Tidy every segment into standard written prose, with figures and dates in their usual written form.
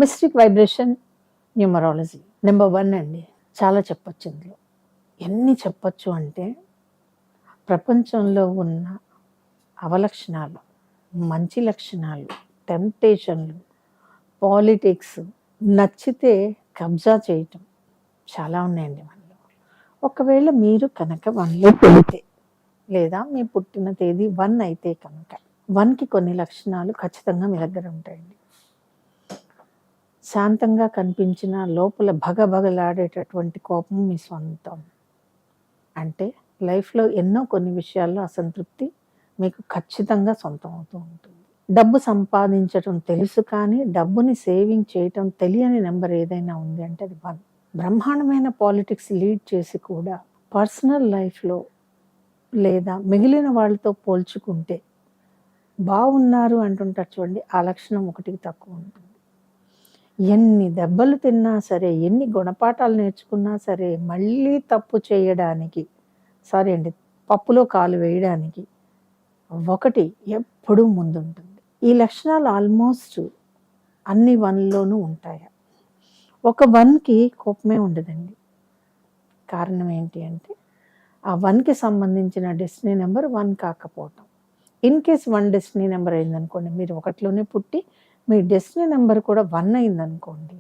Mystic vibration numerology number 1 అండి. చాలా చెప్పొచ్చు ఇందులో. ఎన్ని చెప్పొచ్చు అంటే ప్రపంచంలో ఉన్న అవలక్షణాలు, మంచి లక్షణాలు, టెంప్టేషన్లు, పాలిటిక్స్, నచ్చితే కబ్జా చేయటం చాలా ఉన్నాయండి మనలో. ఒకవేళ మీరు కనుక 1లో పుడితే లేదా మీ పుట్టిన తేదీ 1 అయితే కనుక 1కి కొన్ని లక్షణాలు ఖచ్చితంగా మీ దగ్గర ఉంటాయండి. శాంతంగా కనిపించిన లోపల భగభగలాడేటటువంటి కోపం మీ సొంతం. అంటే లైఫ్లో ఎన్నో కొన్ని విషయాల్లో అసంతృప్తి మీకు ఖచ్చితంగా సొంతం అవుతూ ఉంటుంది. డబ్బు సంపాదించటం తెలుసు కానీ డబ్బుని సేవింగ్ చేయటం తెలియని నెంబర్ ఏదైనా ఉంది అంటే అది 1. బ్రహ్మాండమైన పాలిటిక్స్ లీడ్ చేసి కూడా పర్సనల్ లైఫ్లో లేదా మిగిలిన వాళ్ళతో పోల్చుకుంటే బాగున్నారు అంటుంటారు చూడండి, ఆ లక్షణం 1కి తక్కువ ఉంటుంది. ఎన్ని దెబ్బలు తిన్నా సరే, ఎన్ని గుణపాఠాలు నేర్చుకున్నా సరే, మళ్ళీ తప్పు చేయడానికి, సారీ అండి, పప్పులో కాలు వేయడానికి 1 ఎప్పుడూ ముందుంటుంది. ఈ లక్షణాలు ఆల్మోస్ట్ అన్ని 1లోనూ ఉంటాయా? ఒక 1కి కోపమే ఉండదండి. కారణం ఏంటి అంటే ఆ 1కి సంబంధించిన డెస్టినీ నెంబర్ 1 కాకపోవటం. ఇన్ కేస్ 1 డెస్టినీ నెంబర్ అయిందనుకోండి, మీరు 1లోనే పుట్టి మీ డెస్టినీ నెంబర్ కూడా 1 అయిందనుకోండి,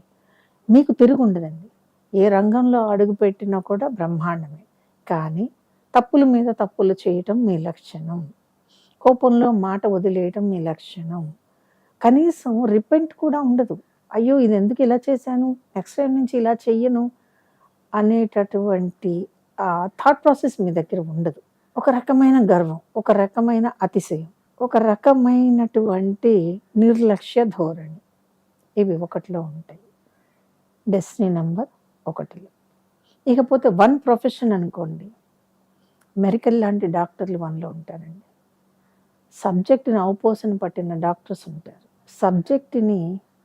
మీకు తిరుగు ఉండదండి. ఏ రంగంలో అడుగు పెట్టినా కూడా బ్రహ్మాండమే. కానీ తప్పుల మీద తప్పులు చేయటం మీ లక్షణం. కోపంలో మాట వదిలేయటం మీ లక్షణం. కనీసం రిపెంట్ కూడా ఉండదు. అయ్యో ఇది ఎందుకు ఇలా చేశాను, నెక్స్ట్ టైం నుంచి ఇలా చెయ్యను అనేటటువంటి థాట్ ప్రాసెస్ మీ దగ్గర ఉండదు. ఒక రకమైన గర్వం, ఒక రకమైన అతిశయం, ఒక రకమైనటువంటి నిర్లక్ష్య ధోరణి, ఇవి 1లో ఉంటాయి. డెస్టినీ నెంబర్ 1లో. ఇకపోతే 1 ప్రొఫెషన్ అనుకోండి, మెడికల్ లాంటి డాక్టర్లు 1లో ఉంటారండి. సబ్జెక్టుని అవపోసన పట్టిన డాక్టర్స్ ఉంటారు. సబ్జెక్టుని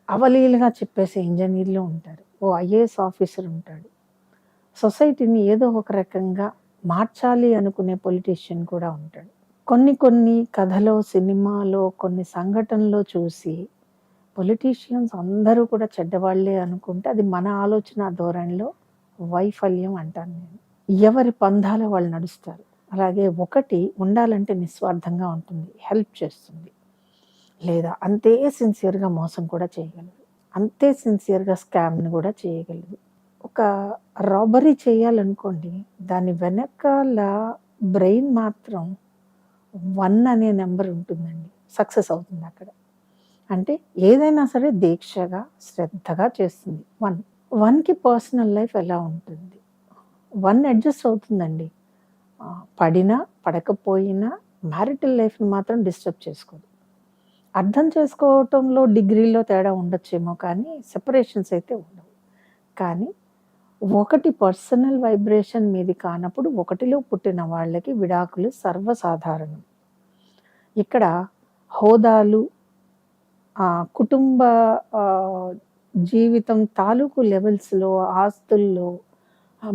అవలీలుగా చెప్పేసే ఇంజనీర్లు ఉంటారు. ఓ ఐఏఎస్ ఆఫీసర్ ఉంటాడు. సొసైటీని ఏదో ఒక రకంగా మార్చాలి అనుకునే పొలిటీషియన్ కూడా ఉంటాడు. కొన్ని కథలో, సినిమాలో, కొన్ని సంఘటనలో చూసి పొలిటీషియన్స్ అందరూ కూడా చెడ్డవాళ్లే అనుకుంటే అది మన ఆలోచన ధోరణిలో వైఫల్యం అంటాను నేను. ఎవరి పంధాలో వాళ్ళు నడుస్తారు. అలాగే 1 ఉండాలంటే నిస్వార్థంగా ఉంటుంది, హెల్ప్ చేస్తుంది, లేదా అంతే సిన్సియర్గా మోసం కూడా చేయగలదు, అంతే సిన్సియర్గా స్కామ్ని కూడా చేయగలదు. ఒక రాబరీ చేయాలనుకోండి, దాని వెనకాల బ్రెయిన్ మాత్రం 1 అనే నెంబర్ ఉంటుందండి, సక్సెస్ అవుతుంది అక్కడ. అంటే ఏదైనా సరే దీక్షగా, శ్రద్ధగా చేస్తుంది 1. 1కి పర్సనల్ లైఫ్ ఎలా ఉంటుంది? 1 అడ్జస్ట్ అవుతుందండి. పడినా పడకపోయినా మ్యారిటల్ లైఫ్ని మాత్రం డిస్టర్బ్ చేసుకోదు. అర్థం చేసుకోవటంలో డిగ్రీలో తేడా ఉండొచ్చేమో కానీ సెపరేషన్స్ అయితే ఉండవు. కానీ 1 పర్సనల్ వైబ్రేషన్ మీది కానప్పుడు 1లో పుట్టిన వాళ్ళకి విడాకులు సర్వసాధారణం. ఇక్కడ హోదాలు, కుటుంబ జీవితం తాలూకు లెవెల్స్లో, ఆస్తుల్లో,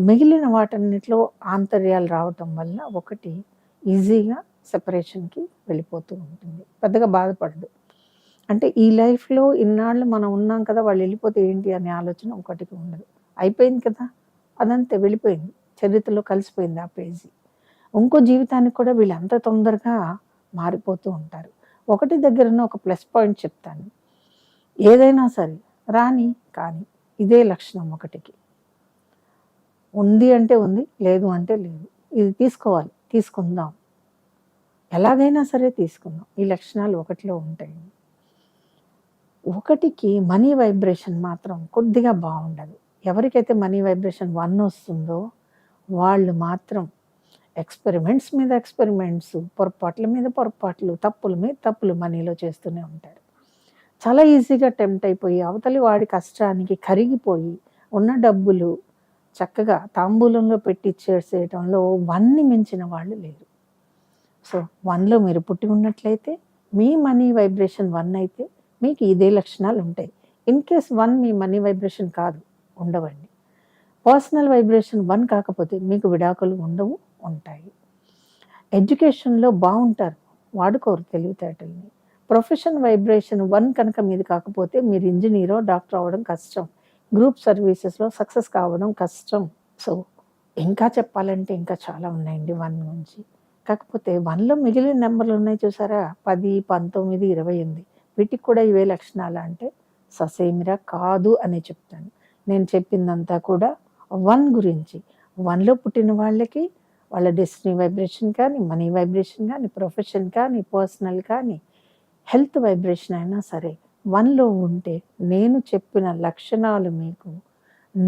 మిగిలిన వాటన్నిటిలో ఆంతర్యాలు రావటం వల్ల 1 ఈజీగా సెపరేషన్కి వెళ్ళిపోతూ ఉంటుంది. పెద్దగా బాధపడదు. అంటే ఈ లైఫ్లో ఇన్నాళ్ళు మనం ఉన్నాం కదా, వాళ్ళు వెళ్ళిపోతే ఏంటి అనే ఆలోచన 1కి ఉండదు. అయిపోయింది కదా, అదంతే వెళ్ళిపోయింది, చరిత్రలో కలిసిపోయింది ఆ పేజీ. ఇంకో జీవితానికి కూడా వీళ్ళు అంత తొందరగా మారిపోతూ ఉంటారు. 1 దగ్గర ఉన్న ఒక ప్లస్ పాయింట్ చెప్తాను. ఏదైనా సరే రాని కానీ ఇదే లక్షణం 1కి. ఉంది అంటే ఉంది, లేదు అంటే లేదు. ఇది తీసుకోవాలి, తీసుకుందాం, ఎలాగైనా సరే తీసుకుందాం. ఈ లక్షణాలు 1లో ఉంటాయి. 1కి మనీ వైబ్రేషన్ మాత్రం కొద్దిగా బాగుండదు. ఎవరికైతే మనీ వైబ్రేషన్ 1 వస్తుందో వాళ్ళు మాత్రం ఎక్స్పెరిమెంట్స్ మీద ఎక్స్పెరిమెంట్స్, పొరపాట్ల మీద పొరపాట్లు, తప్పుల మీద తప్పులు మనీలో చేస్తూనే ఉంటారు. చాలా ఈజీగా టెంప్ట్ అయిపోయి అవతలి వాడి కష్టానికి కరిగిపోయి ఉన్న డబ్బులు చక్కగా తాంబూలంలో పెట్టి ఇచ్చేసేయటంలో 1ని మించిన వాళ్ళు లేరు. సో 1లో మీరు పుట్టి ఉన్నట్లయితే మీ మనీ వైబ్రేషన్ 1 అయితే మీకు ఇదే లక్షణాలు ఉంటాయి. In case 1 me money vibration కాదు, ఉండవండి. పర్సనల్ వైబ్రేషన్ 1 కాకపోతే మీకు విడాకులు ఉండవు, ఉంటాయి. ఎడ్యుకేషన్లో బాగుంటారు, వాడుకోరు తెలివితేటల్ని. ప్రొఫెషన్ వైబ్రేషన్ 1 కనుక మీది కాకపోతే మీరు ఇంజినీరో, డాక్టర్ అవ్వడం కష్టం. గ్రూప్ సర్వీసెస్‌లో సక్సెస్ కావడం కష్టం. సో, ఇంకా చెప్పాలంటే ఇంకా చాలా ఉన్నాయండి 1 నుంచి. కాకపోతే 1లో మిగిలిన నంబర్‌లున్నాయి చూసారా? 10, 19, 28 వీటికి కూడా ఇవే లక్షణాలా అంటే ససేమిరా కాదు అనే చెప్తాను. నేను చెప్పిందంతా కూడా 1 గురించి. 1లో పుట్టిన వాళ్ళకి వాళ్ళ డెస్టినీ వైబ్రేషన్ కానీ, మనీ వైబ్రేషన్ కానీ, ప్రొఫెషన్ కానీ, పర్సనల్ కానీ, హెల్త్ వైబ్రేషన్ అయినా సరే 1లో ఉంటే నేను చెప్పిన లక్షణాలు మీకు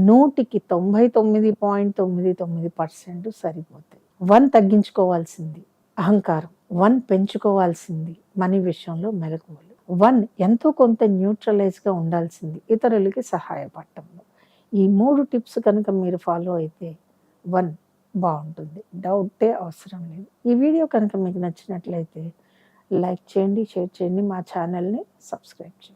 100కి 99.99% సరిపోతాయి. 1 తగ్గించుకోవాల్సింది అహంకారం. 1 పెంచుకోవాల్సింది మనీ విషయంలో మెలకువలు. 1 ఎంతో కొంత న్యూట్రలైజ్‌గా ఉండాల్సింది ఇతరులకి సహాయపడటంలో. ఈ 3 టిప్స్ కనుక మీరు ఫాలో అయితే 1 బావుంటుంది. డౌటే అవసరం లేదు. ఈ వీడియో కనుక మీకు నచ్చినట్లయితే లైక్ చేయండి, షేర్ చేయండి. మా ఛానల్‌ని సబ్స్క్రైబ్ చేయండి.